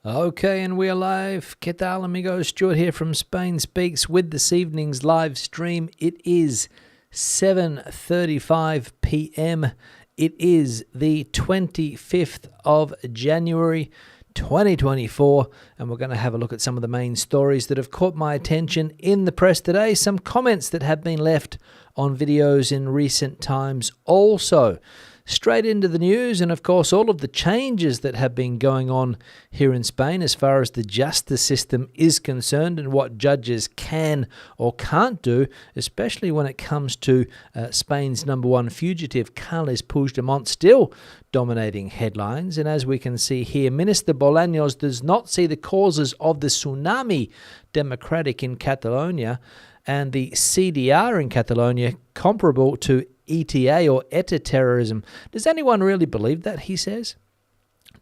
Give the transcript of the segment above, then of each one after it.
Okay, and we're live. ¿Qué tal, amigos? Stuart here from Spain Speaks with this evening's live stream. It is 7:35 p.m. It is the 25th of January, 2024, and we're going to have a look at some of the main stories that have caught my attention in the press today, some comments that have been left on videos in recent times also. Straight into the news, and of course all of the changes that have been going on here in Spain as far as the justice system is concerned and what judges can or can't do, especially when it comes to Spain's number one fugitive, Carles Puigdemont, still dominating headlines. And as we can see here, Minister Bolaños does not see the causes of the tsunami democratic in Catalonia and the CDR in Catalonia comparable to ETA or ETA terrorism. Does anyone really believe that, he says?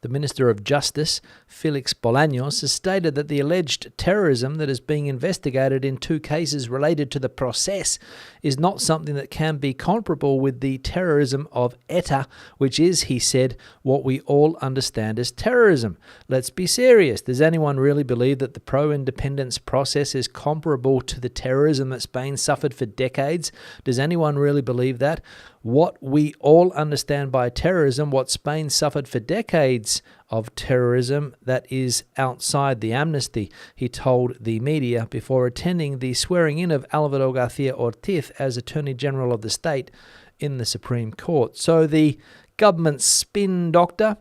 The Minister of Justice, Felix Bolaños, has stated that the alleged terrorism that is being investigated in two cases related to the process is not something that can be comparable with the terrorism of ETA, which is, he said, what we all understand as terrorism. Let's be serious. Does anyone really believe that the pro-independence process is comparable to the terrorism that Spain suffered for decades? Does anyone really believe that? What we all understand by terrorism, what Spain suffered for decades of terrorism, that is outside the amnesty, he told the media before attending the swearing-in of Álvaro García Ortiz as Attorney General of the state in the Supreme Court. So the government spin doctor,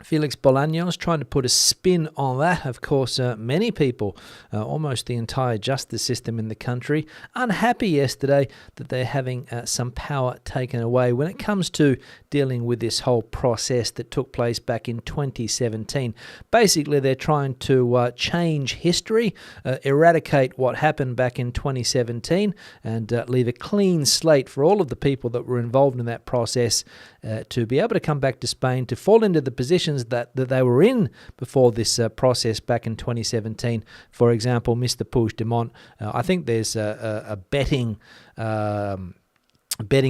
Felix Bolaños, trying to put a spin on that. Of course, many people, almost the entire justice system in the country, unhappy yesterday that they're having some power taken away when it comes to dealing with this whole process that took place back in 2017. Basically, they're trying to change history, eradicate what happened back in 2017, and leave a clean slate for all of the people that were involved in that process to be able to come back to Spain, to fall into the positions that they were in before this process back in 2017. For example, Mr. Puigdemont, I think there's a betting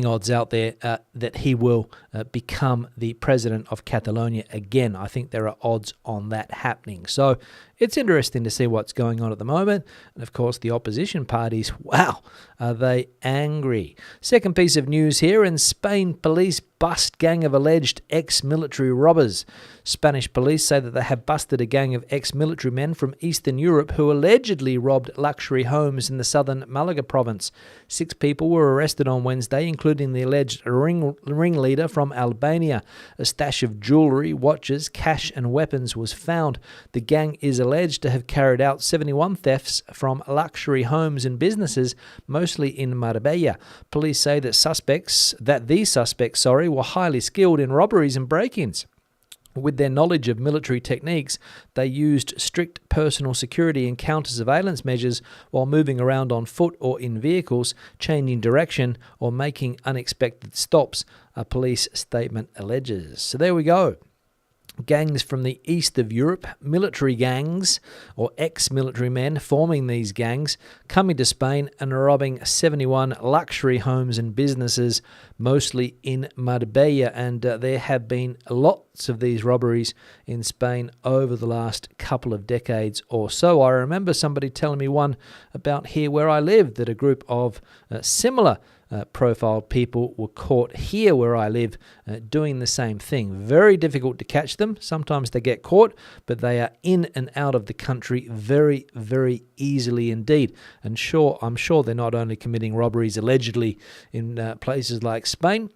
odds out there that he will become the president of Catalonia again. I think there are odds on that happening. So it's interesting to see what's going on at the moment. And of course, the opposition parties, wow, are they angry. Second piece of news here: in Spain, police bust gang of alleged ex-military robbers. Spanish police say that they have busted a gang of ex-military men from Eastern Europe who allegedly robbed luxury homes in the southern Malaga province. 6 people were arrested on Wednesday, including the alleged ringleader from Albania. A stash of jewellery, watches, cash and weapons was found. The gang is alleged to have carried out 71 thefts from luxury homes and businesses, mostly in Marbella. Police say that these suspects were highly skilled in robberies and break-ins. With their knowledge of military techniques, they used strict personal security and counter-surveillance measures while moving around on foot or in vehicles, changing direction or making unexpected stops, a police statement alleges. So there we go. Gangs from the east of Europe, military gangs or ex-military men forming these gangs, coming to Spain and robbing 71 luxury homes and businesses, mostly in Marbella. And there have been lots of these robberies in Spain over the last couple of decades or so. I remember somebody telling me one about here where I live, that a group of similar profiled people were caught here where I live doing the same thing. Very difficult to catch them. Sometimes they get caught, but they are in and out of the country very, very easily indeed. And I'm sure they're not only committing robberies allegedly in places like Spain,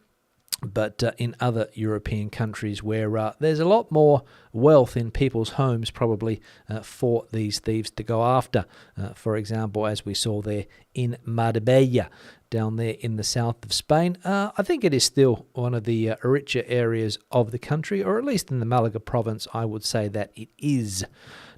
but in other European countries where there's a lot more wealth in people's homes probably for these thieves to go after. For example, as we saw there in Marbella, down there in the south of Spain. I think it is still one of the richer areas of the country, or at least in the Malaga province, I would say that it is.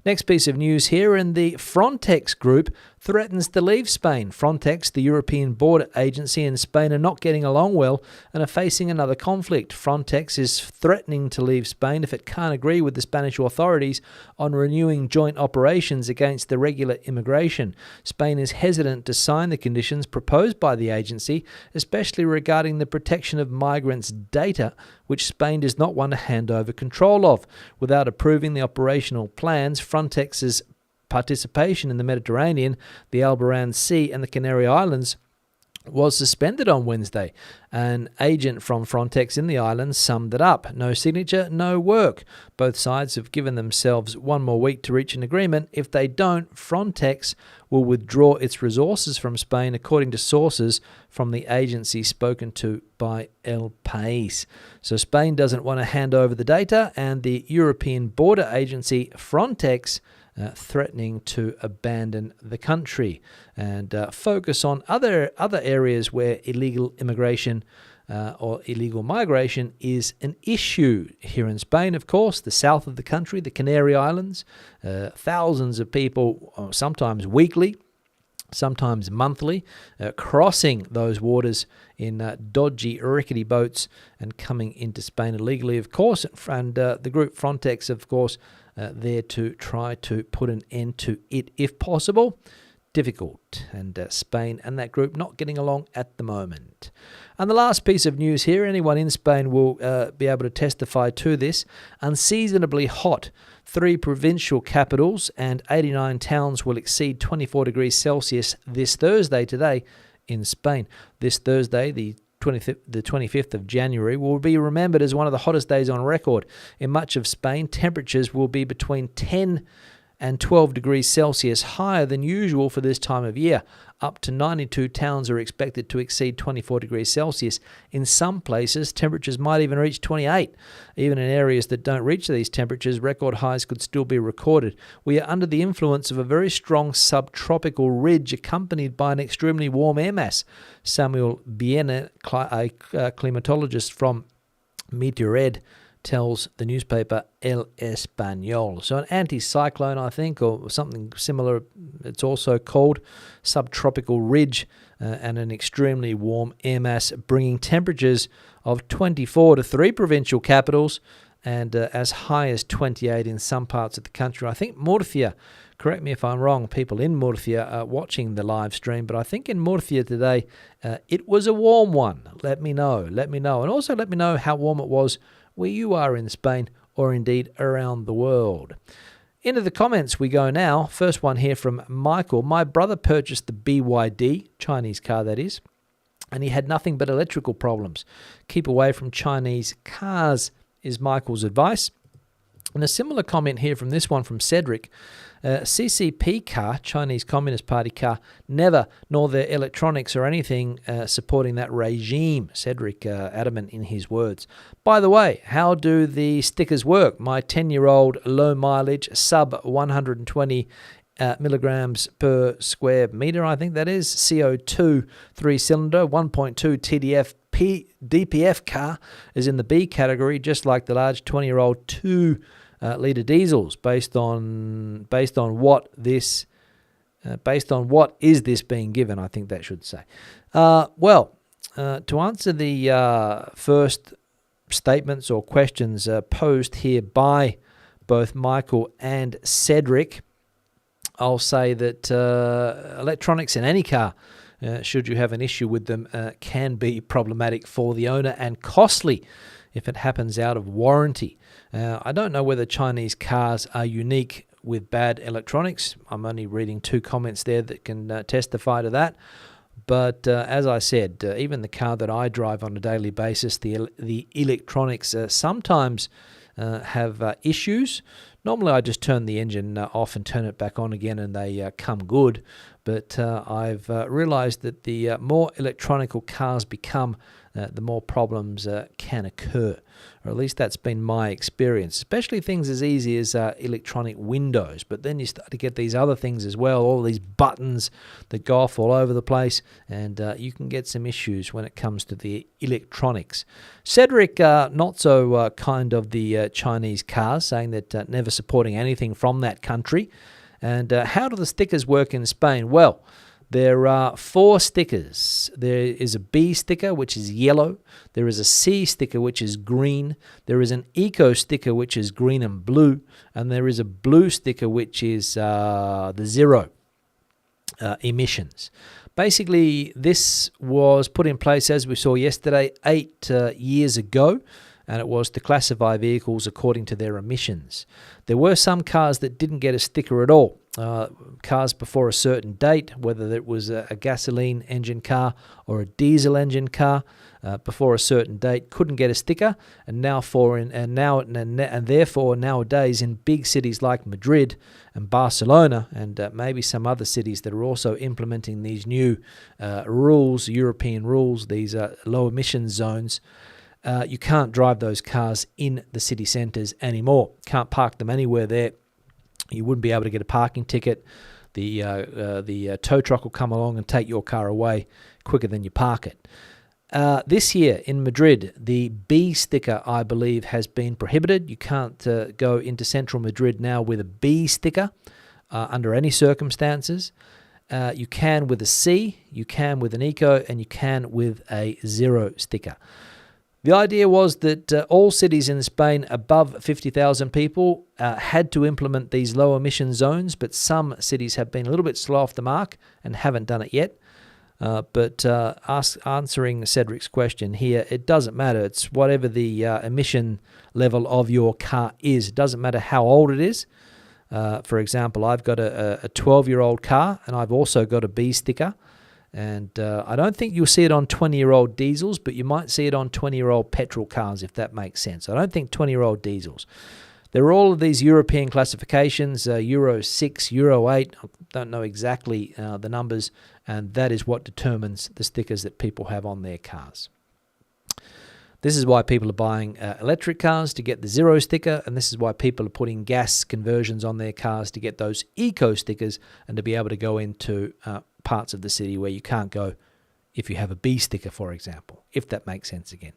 Next piece of news here, and the Frontex group threatens to leave Spain. Frontex, the European border agency, and Spain are not getting along well and are facing another conflict. Frontex is threatening to leave Spain if it can't agree with the Spanish authorities on renewing joint operations against irregular immigration. Spain is hesitant to sign the conditions proposed by the agency, especially regarding the protection of migrants' data, which Spain does not want to hand over control of. Without approving the operational plans, Frontex's participation in the Mediterranean, the Alboran Sea and the Canary Islands was suspended on Wednesday. An agent from Frontex in the islands summed it up. No signature, no work. Both sides have given themselves one more week to reach an agreement. If they don't, Frontex will withdraw its resources from Spain, according to sources from the agency spoken to by El País. So Spain doesn't want to hand over the data, and the European Border Agency, Frontex, threatening to abandon the country and focus on other areas where illegal immigration or illegal migration is an issue. Here in Spain, of course, the south of the country, the Canary Islands, thousands of people, sometimes weekly, sometimes monthly, crossing those waters in dodgy, rickety boats and coming into Spain illegally, of course. And the group Frontex, of course, there to try to put an end to it if possible. Difficult. And Spain and that group not getting along at the moment. And the last piece of news here, anyone in Spain will be able to testify to this. Unseasonably hot. 3 provincial capitals and 89 towns will exceed 24 degrees Celsius this Thursday today in Spain. This Thursday, the 25th of January, will be remembered as one of the hottest days on record. In much of Spain, temperatures will be between 10 and 12 degrees Celsius higher than usual for this time of year. Up to 92 towns are expected to exceed 24 degrees Celsius. In some places, temperatures might even reach 28. Even in areas that don't reach these temperatures, record highs could still be recorded. We are under the influence of a very strong subtropical ridge accompanied by an extremely warm air mass. Samuel Biene, a climatologist from Meteored, tells the newspaper El Español. So an anticyclone, I think, or something similar, it's also called, subtropical ridge and an extremely warm air mass, bringing temperatures of 24 to 3 provincial capitals and as high as 28 in some parts of the country. I think Murcia, correct me if I'm wrong, people in Murcia are watching the live stream, but I think in Murcia today it was a warm one. Let me know. And also let me know how warm it was where you are in Spain or indeed around the world. Into the comments we go now. First one here from Michael. My brother purchased the BYD, Chinese car that is, and he had nothing but electrical problems. Keep away from Chinese cars is Michael's advice. And a similar comment here from this one from Cedric. CCP car, Chinese Communist Party car, never, nor their electronics or anything supporting that regime. Cedric adamant in his words. By the way, how do the stickers work? My 10-year-old low mileage, sub 120 milligrams per square meter, I think that is, CO2 3-cylinder, 1.2 TDF DPF car is in the B category, just like the large 20-year-old 2-litre diesels. Based on what is this being given? I think that should say. To answer the first statements or questions posed here by both Michael and Cedric, I'll say that electronics in any car, should you have an issue with them, can be problematic for the owner and costly if it happens out of warranty. I don't know whether Chinese cars are unique with bad electronics. I'm only reading 2 comments there that can testify to that. But as I said, even the car that I drive on a daily basis, the electronics sometimes have issues. Normally I just turn the engine off and turn it back on again and they come good. But I've realized that the more electronical cars become, the more problems can occur. Or at least that's been my experience, especially things as easy as electronic windows. But then you start to get these other things as well, all these buttons that go off all over the place, and you can get some issues when it comes to the electronics. Cedric, not so kind of the Chinese cars, saying that never supporting anything from that country. And how do the stickers work in Spain? Well, there are 4 stickers. There is a B sticker, which is yellow. There is a C sticker, which is green. There is an eco sticker, which is green and blue. And there is a blue sticker, which is the zero emissions. Basically, this was put in place, as we saw yesterday, 8 years ago, and it was to classify vehicles according to their emissions. There were some cars that didn't get a sticker at all. Cars before a certain date, whether it was a gasoline engine car or a diesel engine car, before a certain date couldn't get a sticker, and therefore nowadays in big cities like Madrid and Barcelona and maybe some other cities that are also implementing these new rules, European rules, these low emission zones. You can't drive those cars in the city centres anymore. Can't park them anywhere there. You wouldn't be able to get a parking ticket. The tow truck will come along and take your car away quicker than you park it. This year in Madrid, the B sticker, I believe, has been prohibited. You can't go into central Madrid now with a B sticker under any circumstances. You can with a C, you can with an eco, and you can with a 0 sticker. The idea was that all cities in Spain above 50,000 people had to implement these low emission zones, but some cities have been a little bit slow off the mark and haven't done it yet. But answering Cedric's question here, it doesn't matter. It's whatever the emission level of your car is. It doesn't matter how old it is. For example, I've got a 12-year-old car, and I've also got a B sticker. And I don't think you'll see it on 20-year-old diesels, but you might see it on 20-year-old petrol cars, if that makes sense. I don't think 20-year-old diesels. There are all of these European classifications, Euro 6, Euro 8, I don't know exactly the numbers, and that is what determines the stickers that people have on their cars. This is why people are buying electric cars to get the 0 sticker, and this is why people are putting gas conversions on their cars to get those eco stickers and to be able to go into parts of the city where you can't go if you have a B sticker, for example, if that makes sense again.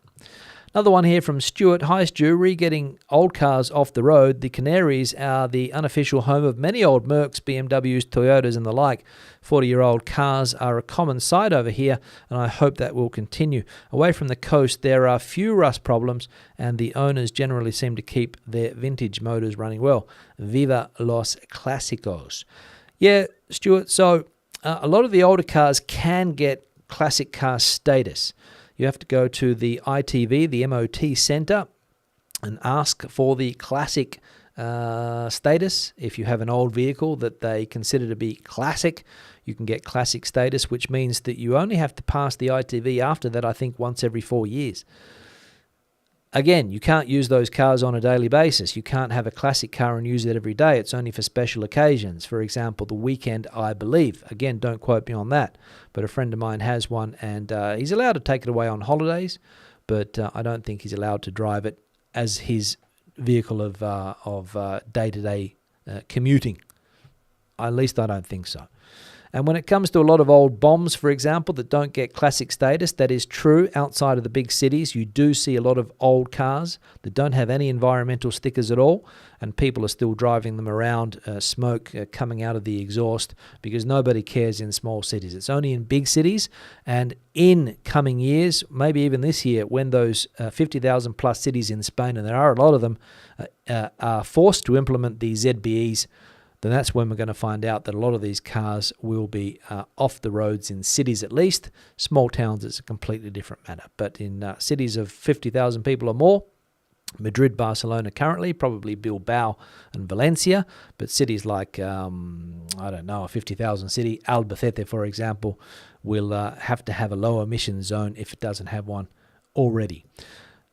Another one here from Stuart. Hi, Stu. Re-getting old cars off the road. The Canaries are the unofficial home of many old Mercs, BMWs, Toyotas and the like. 40-year-old cars are a common sight over here, and I hope that will continue. Away from the coast, there are few rust problems, and the owners generally seem to keep their vintage motors running well. Viva los clásicos. Yeah, Stuart, so a lot of the older cars can get classic car status. You have to go to the ITV, the MOT centre, and ask for the classic status. If you have an old vehicle that they consider to be classic, you can get classic status, which means that you only have to pass the ITV after that, I think, once every 4 years. Again, you can't use those cars on a daily basis. You can't have a classic car and use it every day. It's only for special occasions. For example, the weekend, I believe. Again, don't quote me on that. But a friend of mine has one, and he's allowed to take it away on holidays, but I don't think he's allowed to drive it as his vehicle of day-to-day commuting. At least I don't think so. And when it comes to a lot of old bombs, for example, that don't get classic status, that is true. Outside of the big cities, you do see a lot of old cars that don't have any environmental stickers at all, and people are still driving them around, smoke coming out of the exhaust, because nobody cares in small cities. It's only in big cities, and in coming years, maybe even this year, when those 50,000 plus cities in Spain, and there are a lot of them, are forced to implement these ZBEs, then that's when we're going to find out that a lot of these cars will be off the roads in cities at least. Small towns, it's a completely different matter. But in cities of 50,000 people or more, Madrid, Barcelona currently, probably Bilbao and Valencia, but cities like, I don't know, a 50,000 city, Albacete, for example, will have to have a low emission zone if it doesn't have one already.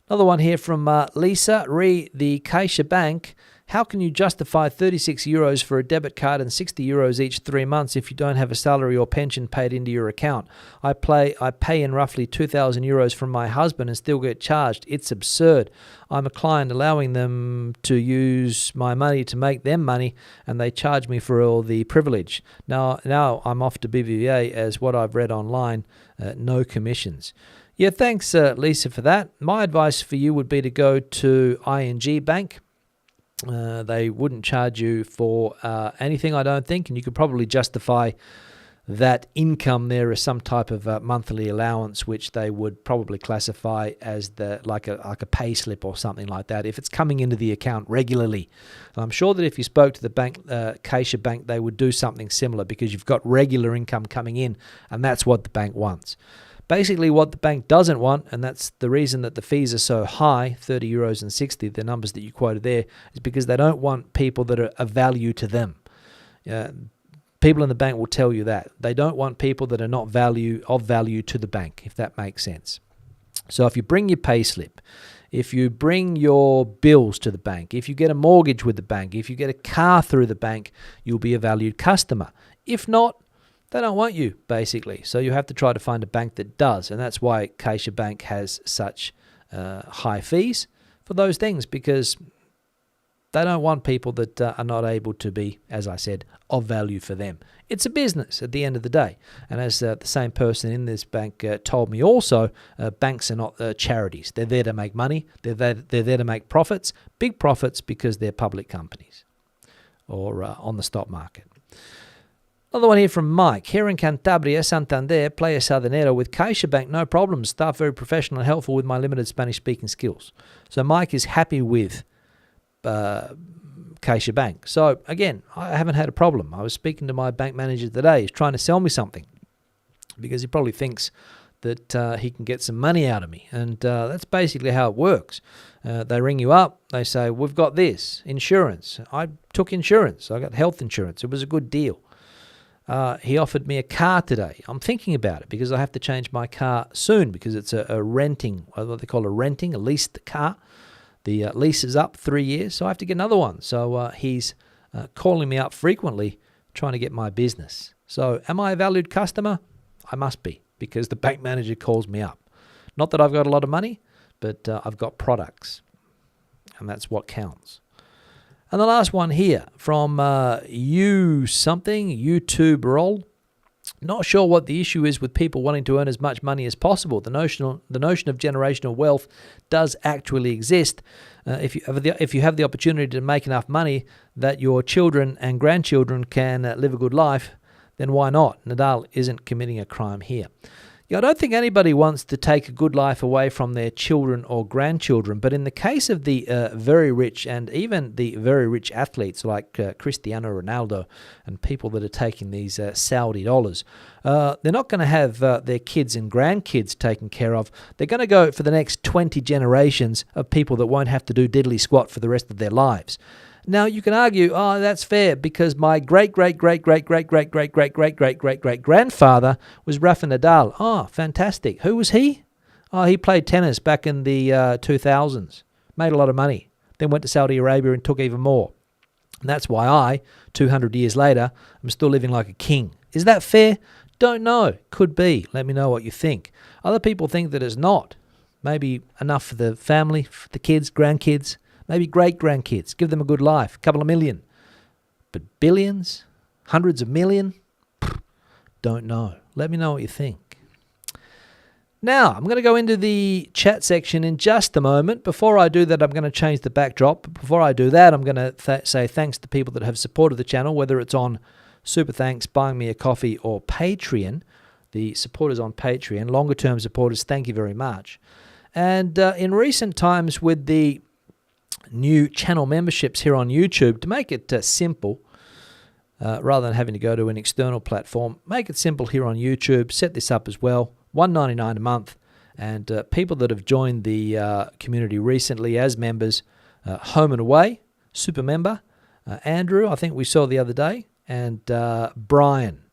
Another one here from Lisa. The CaixaBank. How can you justify 36 euros for a debit card and 60 euros each 3 months if you don't have a salary or pension paid into your account? I pay in roughly 2,000 euros from my husband and still get charged. It's absurd. I'm a client allowing them to use my money to make them money, and they charge me for all the privilege. Now I'm off to BBVA, as what I've read online, no commissions. Yeah, thanks, Lisa, for that. My advice for you would be to go to ING Bank. They wouldn't charge you for anything, I don't think, and you could probably justify that income there is some type of monthly allowance, which they would probably classify as like a pay slip or something like that, if it's coming into the account regularly. And I'm sure that if you spoke to the bank, Caixa Bank, they would do something similar, because you've got regular income coming in, and that's what the bank wants. Basically, what the bank doesn't want, and that's the reason that the fees are so high, 30 euros and 60, the numbers that you quoted there, is because they don't want people that are of value to them. People in the bank will tell you that. They don't want people that are not of value to the bank, if that makes sense. So if you bring your payslip, if you bring your bills to the bank, if you get a mortgage with the bank, if you get a car through the bank, you'll be a valued customer. If not, they don't want you, basically. So you have to try to find a bank that does. And that's why Caixa Bank has such high fees for those things, because they don't want people that are not able to be, as I said, of value for them. It's a business at the end of the day. And as the same person in this bank told me also, banks are not charities. They're there to make money. They're there to make profits, big profits, because they're public companies or on the stock market. Another one here from Mike. Here in Cantabria, Santander, Playa Sardinero with Caixa Bank, no problems. Staff very professional and helpful with my limited Spanish-speaking skills. So Mike is happy with Caixa Bank. So again, I haven't had a problem. I was speaking to my bank manager today. He's trying to sell me something because he probably thinks that he can get some money out of me. And that's basically how it works. They ring you up. They say, we've got this, insurance. I took insurance. I got health insurance. It was a good deal. He offered me a car today. I'm thinking about it because I have to change my car soon, because it's a renting, what they call a leased car. The lease is up 3 years, so I have to get another one. So he's calling me up frequently, trying to get my business. So am I a valued customer? I must be, because the bank manager calls me up. Not that I've got a lot of money, but I've got products, and that's what counts. And the last one here from YouTube Roll. Not sure what the issue is with people wanting to earn as much money as possible. The notion of generational wealth does actually exist. If you have the opportunity to make enough money that your children and grandchildren can live a good life, then why not? Nadal isn't committing a crime here. Yeah, I don't think anybody wants to take a good life away from their children or grandchildren, but in the case of the very rich, and even the very rich athletes like Cristiano Ronaldo and people that are taking these Saudi dollars, they're not going to have their kids and grandkids taken care of. They're going to go for the next 20 generations of people that won't have to do diddly squat for the rest of their lives. Now, you can argue, oh, that's fair, because my great-great-great-great-great-great-great-great-great-great-grandfather was Rafa Nadal. Oh, fantastic. Who was he? Oh, he played tennis back in the 2000s, made a lot of money, then went to Saudi Arabia and took even more. And that's why I, 200 years later, am still living like a king. Is that fair? Don't know. Could be. Let me know what you think. Other people think that it's not. Maybe enough for the family, for the kids, grandkids, maybe great-grandkids. Give them a good life, a couple of million. But billions? Hundreds of million? Don't know. Let me know what you think. Now, I'm going to go into the chat section in just a moment. Before I do that, I'm going to change the backdrop. But before I do that, I'm going to say thanks to people that have supported the channel, whether it's on Super Thanks, Buying Me a Coffee, or Patreon. The supporters on Patreon, longer-term supporters, thank you very much. And in recent times with the new channel memberships here on YouTube, to make it simple, rather than having to go to an external platform, make it simple here on YouTube. Set this up as well, $1.99 a month. And people that have joined the community recently as members, Home and Away, super member, Andrew, I think we saw the other day, and Brian,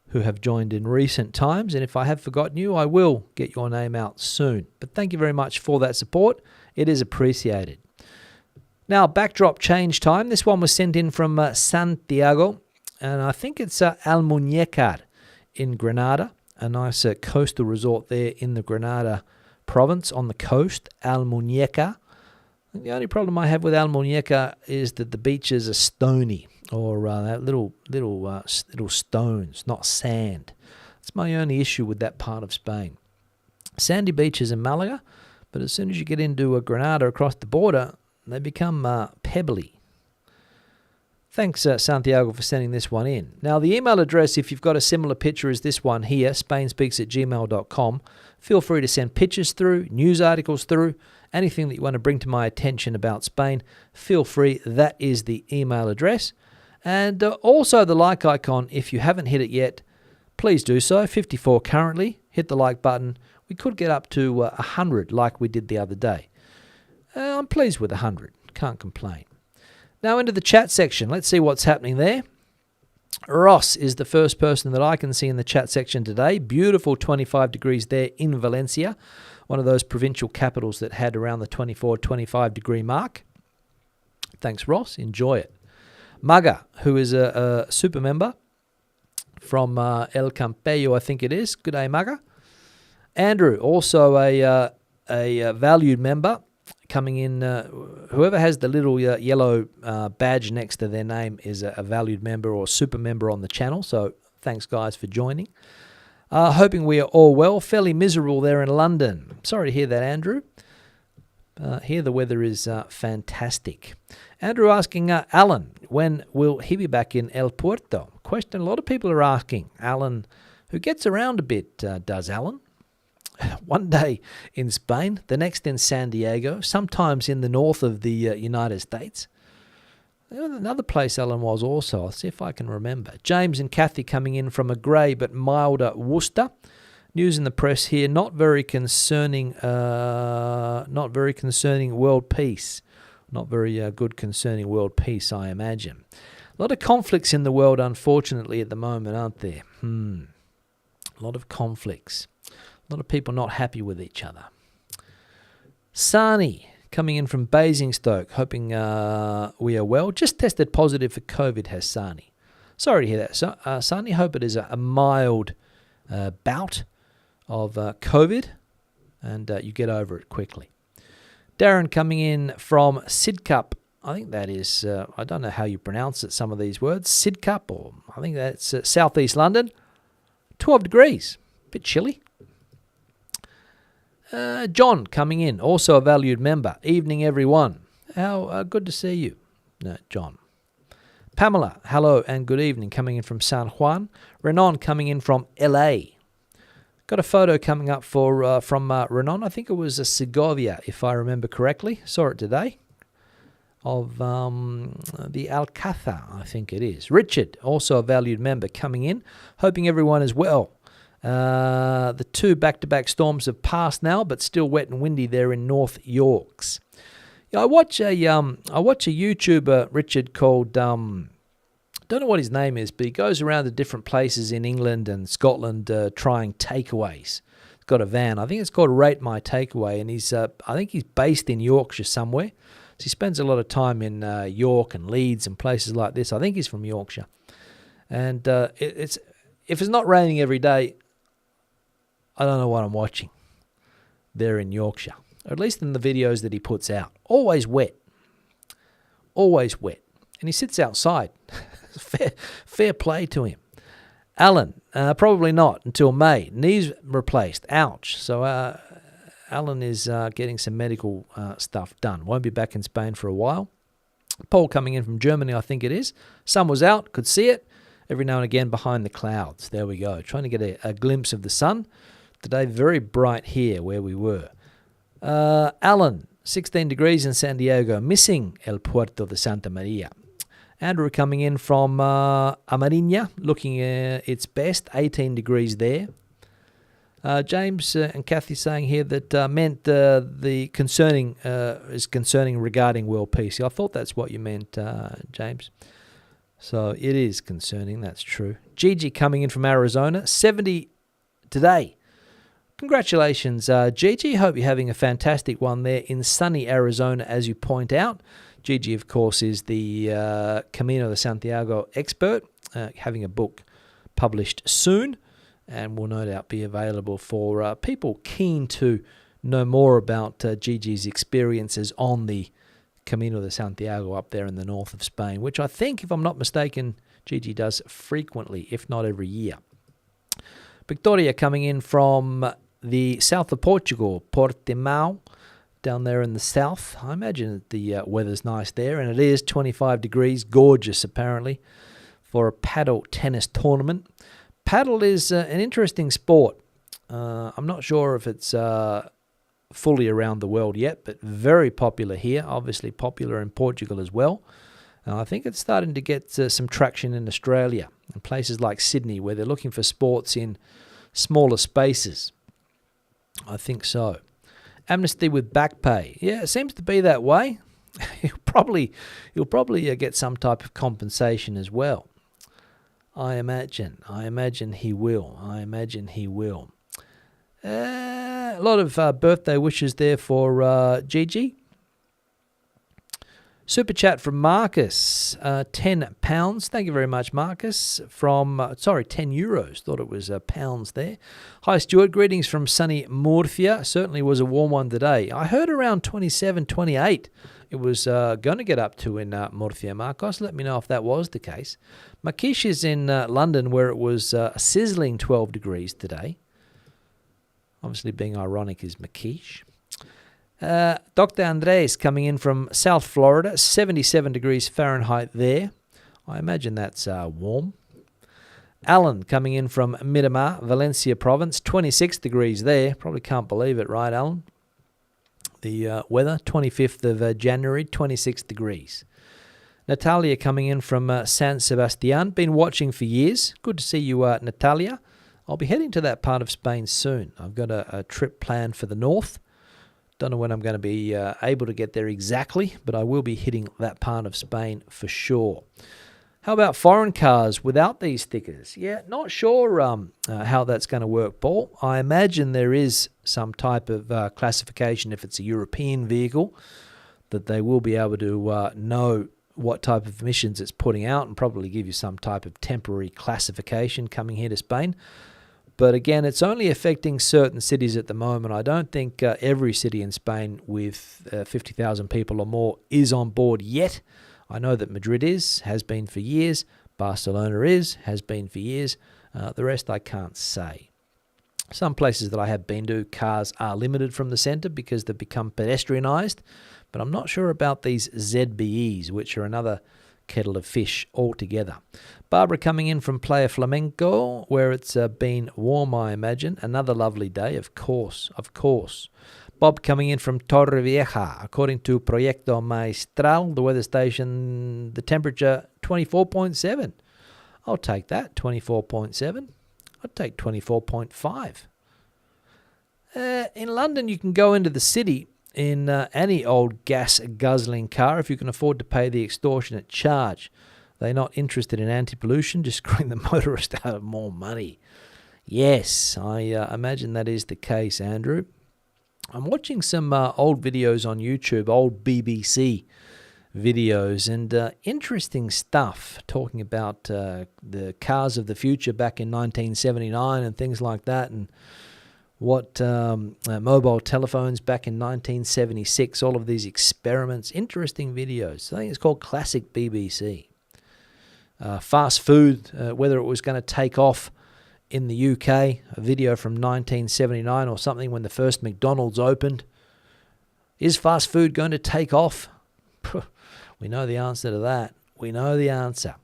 who have joined in recent times. And if I have forgotten you, I will get your name out soon. But thank you very much for that support. It is appreciated. Now, backdrop change time. This one was sent in from Santiago, and I think it's Almuñécar in Granada, a nice coastal resort there in the Granada province on the coast, Almuñécar. The only problem I have with Almuñécar is that the beaches are stony, or little stones, not sand. That's my only issue with that part of Spain. Sandy beaches in Malaga, but as soon as you get into Granada across the border, they become pebbly. Thanks, Santiago, for sending this one in. Now, the email address, if you've got a similar picture as this one here, spainspeaks@gmail.com, feel free to send pictures through, news articles through, anything that you want to bring to my attention about Spain, feel free. That is the email address. And also the like icon, if you haven't hit it yet, please do so. 54 currently. Hit the like button. We could get up to 100 like we did the other day. I'm pleased with 100. Can't complain. Now into the chat section. Let's see what's happening there. Ross is the first person that I can see in the chat section today. Beautiful 25 degrees there in Valencia, one of those provincial capitals that had around the 24, 25 degree mark. Thanks, Ross. Enjoy it. Maga, who is a super member from El Campello, I think it is. Good day, Maga. Andrew, also a valued member, coming in. Whoever has the little yellow badge next to their name is a valued member or super member on the channel. So thanks, guys, for joining. Hoping we are all well. Fairly miserable there in London. Sorry to hear that, Andrew. Here the weather is fantastic. Andrew asking Alan, when will he be back in El Puerto? Question a lot of people are asking. Alan, who gets around a bit, does Alan? One day in Spain, the next in San Diego, sometimes in the north of the United States. Another place Alan was also. I'll see if I can remember. James and Kathy coming in from a grey but milder Worcester. News in the press here, not very concerning world peace. Not very good concerning world peace, I imagine. A lot of conflicts in the world, unfortunately, at the moment, aren't there? A lot of conflicts. A lot of people not happy with each other. Sani coming in from Basingstoke, hoping we are well. Just tested positive for COVID, has Sani. Sorry to hear that. So, Sani, hope it is a mild bout of COVID and you get over it quickly. Darren coming in from Sidcup. I think that is, I don't know how you pronounce it, some of these words. Sidcup, or I think that's southeast London. 12 degrees. Bit chilly. John coming in, also a valued member. Evening, everyone. How good to see you, John. Pamela, hello and good evening, coming in from San Juan. Renan coming in from LA. Got a photo coming up from Renan. I think it was a Segovia, if I remember correctly. Saw it today. Of the Alcázar, I think it is. Richard, also a valued member, coming in. Hoping everyone is well. The two back-to-back storms have passed now, but still wet and windy there in North Yorks. Yeah, I watch a YouTuber, Richard, called don't know what his name is, but he goes around to different places in England and Scotland trying takeaways. He's got a van. I think it's called Rate My Takeaway, and he's I think he's based in Yorkshire somewhere. So he spends a lot of time in York and Leeds and places like this. I think he's from Yorkshire, and if it's not raining every day, I don't know what I'm watching there in Yorkshire, or at least in the videos that he puts out. Always wet. Always wet. And he sits outside. Fair play to him. Alan, probably not until May. Knees replaced. Ouch. So Alan is getting some medical stuff done. Won't be back in Spain for a while. Paul coming in from Germany, I think it is. Sun was out. Could see it. Every now and again behind the clouds. There we go. Trying to get a glimpse of the sun. Today, very bright here where we were. Alan, 16 degrees in San Diego. Missing El Puerto de Santa Maria. Andrew coming in from Amariña, looking its best, 18 degrees there. James and Kathy saying here that meant the concerning is concerning regarding world peace. I thought that's what you meant, James. So it is concerning, that's true. Gigi coming in from Arizona, 70 today. Congratulations, Gigi. Hope you're having a fantastic one there in sunny Arizona, as you point out. Gigi, of course, is the Camino de Santiago expert, having a book published soon, and will no doubt be available for people keen to know more about Gigi's experiences on the Camino de Santiago up there in the north of Spain, which I think, if I'm not mistaken, Gigi does frequently, if not every year. Victoria coming in from the south of Portugal, Portimao. down there in the south. I imagine the weather's nice there, and it is 25 degrees, gorgeous apparently, for a paddle tennis tournament. Paddle is an interesting sport. I'm not sure if it's fully around the world yet, but very popular here, obviously popular in Portugal as well. I think it's starting to get some traction in Australia, in places like Sydney, where they're looking for sports in smaller spaces. I think so. Amnesty with back pay. Yeah, it seems to be that way. He'll probably get some type of compensation as well. I imagine he will. A lot of birthday wishes there for Gigi. Super chat from Marcus, £10. Thank you very much, Marcus. From 10 euros. Thought it was pounds there. Hi, Stuart. Greetings from sunny Murcia. Certainly was a warm one today. I heard around 27, 28 it was going to get up to in Murcia. Marcos, let me know if that was the case. Makish is in London, where it was a sizzling 12 degrees today. Obviously, being ironic is Makish. Dr. Andres coming in from South Florida, 77 degrees Fahrenheit there. I imagine that's warm. Alan coming in from Miramar, Valencia province, 26 degrees there. Probably can't believe it, right, Alan? The weather, 25th of January, 26 degrees. Natalia coming in from San Sebastian, been watching for years. Good to see you, Natalia. I'll be heading to that part of Spain soon. I've got a trip planned for the north. Don't know when I'm going to be able to get there exactly, but I will be hitting that part of Spain for sure. How about foreign cars without these stickers? Yeah, not sure how that's going to work, Paul. I imagine there is some type of classification if it's a European vehicle, that they will be able to know what type of emissions it's putting out and probably give you some type of temporary classification coming here to Spain. But again, it's only affecting certain cities at the moment. I don't think every city in Spain with 50,000 people or more is on board yet. I know that Madrid has been for years. Barcelona has been for years. The rest I can't say. Some places that I have been to, cars are limited from the centre because they've become pedestrianised. But I'm not sure about these ZBEs, which are another kettle of fish altogether. Barbara coming in from Playa Flamenco, where it's been warm, I imagine. Another lovely day, of course. Bob coming in from Torrevieja. According to Proyecto Maestral, the weather station, the temperature 24.7. I'll take that, 24.7. I'd take 24.5. In London, you can go into the city in any old gas-guzzling car if you can afford to pay the extortionate charge. They're not interested in anti-pollution, just screwing the motorist out of more money. Yes, I imagine that is the case, Andrew. I'm watching some old videos on YouTube, old BBC videos, and interesting stuff talking about the cars of the future back in 1979 and things like that, and what mobile telephones back in 1976, all of these experiments, interesting videos. I think it's called Classic BBC. Fast food, whether it was going to take off in the UK, a video from 1979 or something when the first McDonald's opened. Is fast food going to take off? We know the answer to that. We know the answer.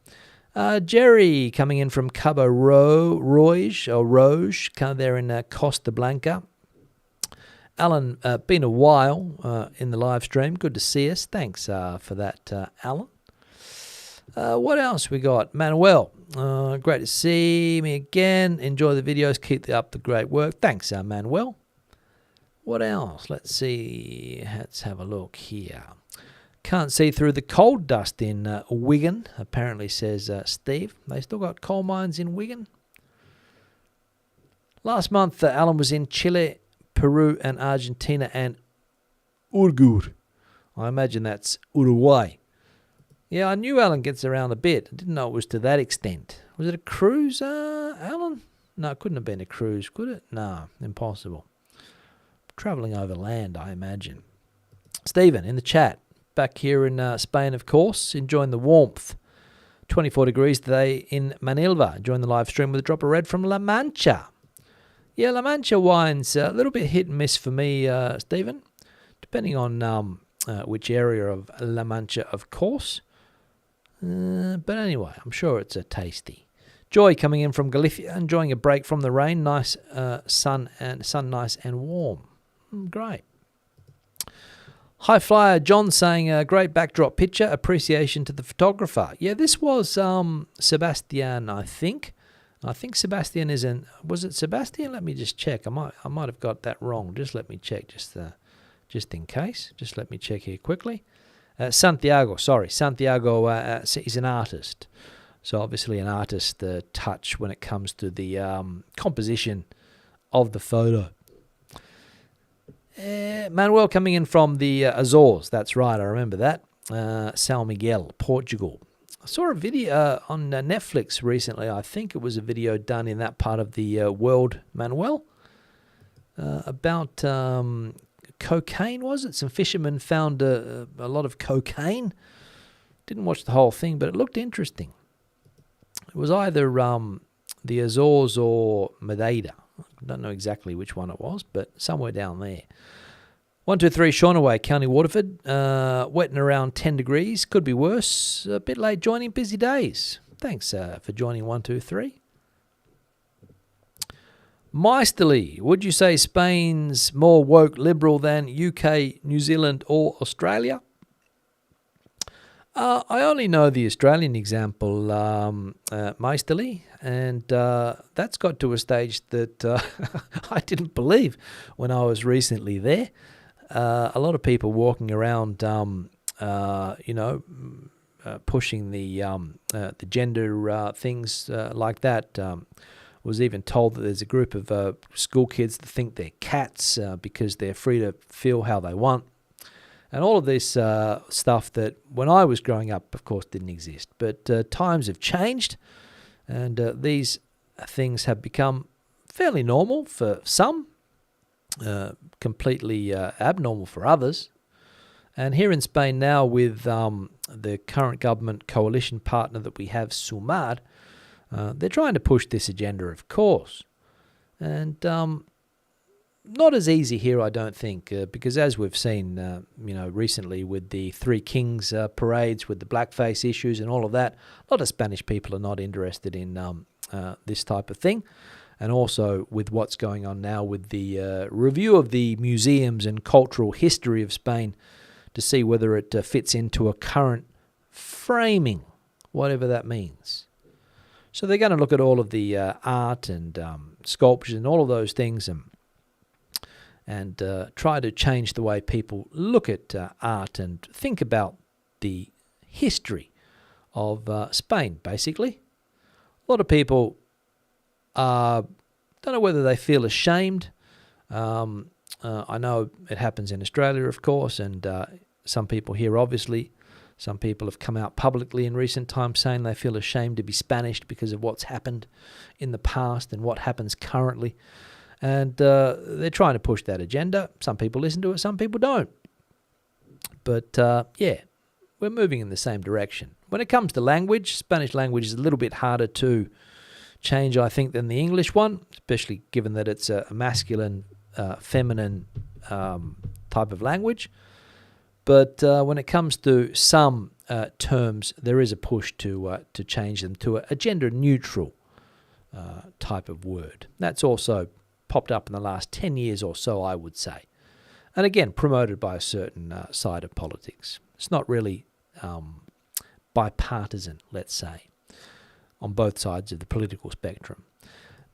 Jerry coming in from Cabo Roge, kind of there in Costa Blanca. Alan, been a while in the live stream. Good to see us. Thanks for that, Alan. What else we got? Manuel, great to see me again. Enjoy the videos. Keep up the great work. Thanks, Manuel. What else? Let's see. Let's have a look here. Can't see through the coal dust in Wigan, apparently, says Steve. They still got coal mines in Wigan. Last month, Alan was in Chile, Peru, and Argentina, and Uruguay. I imagine that's Uruguay. Yeah, I knew Alan gets around a bit. I didn't know it was to that extent. Was it a cruise, Alan? No, it couldn't have been a cruise, could it? No, impossible. Travelling over land, I imagine. Stephen, in the chat. Back here in Spain, of course, enjoying the warmth. 24 degrees today in Manilva. Enjoying the live stream with a drop of red from La Mancha. Yeah, La Mancha wine's a little bit hit and miss for me, Stephen. depending on which area of La Mancha, of course. But anyway, I'm sure it's tasty. Joy coming in from Galicia, enjoying a break from the rain. Nice sun nice and warm. Great. High Flyer John saying, great backdrop picture, appreciation to the photographer. Yeah, this was Sebastian, I think. I think Sebastian was it Sebastian? Let me just check. I might have got that wrong. Just let me check, just in case. Just let me check here quickly. Santiago is an artist. So obviously an artist touch when it comes to the composition of the photo. Manuel coming in from the Azores. That's right, I remember that. São Miguel, Portugal. I saw a video on Netflix recently. I think it was a video done in that part of the world, Manuel, about cocaine, was it? Some fishermen found a lot of cocaine. Didn't watch the whole thing, but it looked interesting. It was either the Azores or Madeira. I don't know exactly which one it was, but somewhere down there. 123 Shawnaway, County Waterford. Wet and around 10 degrees. Could be worse. A bit late joining, busy days. Thanks for joining 123. Meisterly, would you say Spain's more woke liberal than UK, New Zealand or Australia? I only know the Australian example, Meisterly, and that's got to a stage that I didn't believe when I was recently there. A lot of people walking around, pushing the gender things like that. Was even told that there's a group of school kids that think they're cats because they're free to feel how they want. And all of this stuff that when I was growing up, of course, didn't exist. But times have changed, and these things have become fairly normal for some, completely abnormal for others. And here in Spain now, with the current government coalition partner that we have, Sumar, they're trying to push this agenda, of course. And not as easy here, I don't think, because as we've seen, recently with the Three Kings parades, with the blackface issues and all of that, a lot of Spanish people are not interested in this type of thing. And also with what's going on now with the review of the museums and cultural history of Spain to see whether it fits into a current framing, whatever that means. So they're going to look at all of the art and sculptures and all of those things and try to change the way people look at art and think about the history of Spain, basically. A lot of people don't know whether they feel ashamed. I know it happens in Australia, of course, and some people here, obviously. Some people have come out publicly in recent times saying they feel ashamed to be Spanish because of what's happened in the past and what happens currently. And they're trying to push that agenda. Some people listen to it, some people don't. But we're moving in the same direction. When it comes to language, Spanish language is a little bit harder to change, I think, than the English one, especially given that it's a masculine, feminine type of language. But when it comes to some terms, there is a push to change them to a gender-neutral type of word. That's also popped up in the last 10 years or so, I would say. And again, promoted by a certain side of politics. It's not really bipartisan, let's say, on both sides of the political spectrum.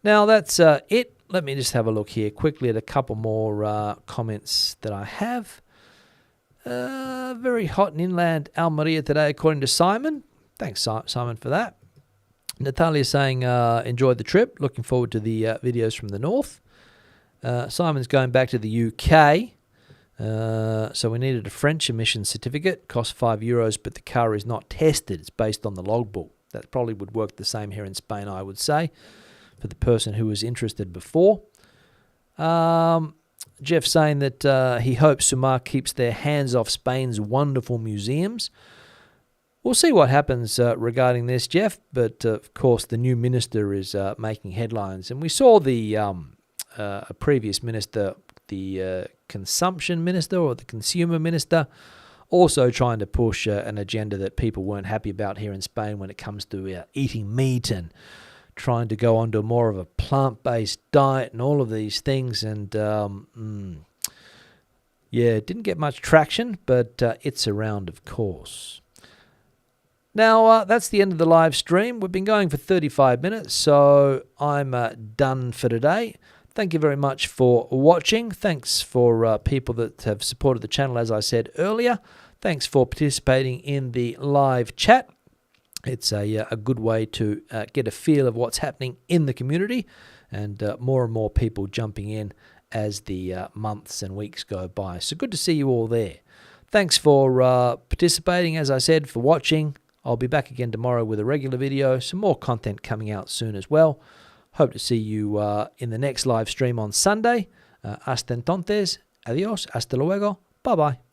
Now, that's it. Let me just have a look here quickly at a couple more comments that I have. Very hot in inland Almeria today, according to Simon. Thanks, Simon, for that. Natalia saying, enjoyed the trip. Looking forward to the videos from the north. Simon's going back to the UK. So we needed a French emission certificate. Cost €5, but the car is not tested. It's based on the logbook. That probably would work the same here in Spain, I would say, for the person who was interested before. Jeff saying that he hopes Sumar keeps their hands off Spain's wonderful museums. We'll see what happens regarding this, Jeff, but of course the new minister is making headlines. And we saw the a previous minister, the consumption minister or the consumer minister, also trying to push an agenda that people weren't happy about here in Spain when it comes to eating meat and trying to go onto more of a plant-based diet and all of these things. And it didn't get much traction, but it's around, of course. Now, that's the end of the live stream. We've been going for 35 minutes, so I'm done for today. Thank you very much for watching. Thanks for people that have supported the channel, as I said earlier. Thanks for participating in the live chat. It's a good way to get a feel of what's happening in the community, and more and more people jumping in as the months and weeks go by. So good to see you all there. Thanks for participating, as I said, for watching. I'll be back again tomorrow with a regular video. Some more content coming out soon as well. Hope to see you in the next live stream on Sunday. Hasta entonces. Adiós. Hasta luego. Bye-bye.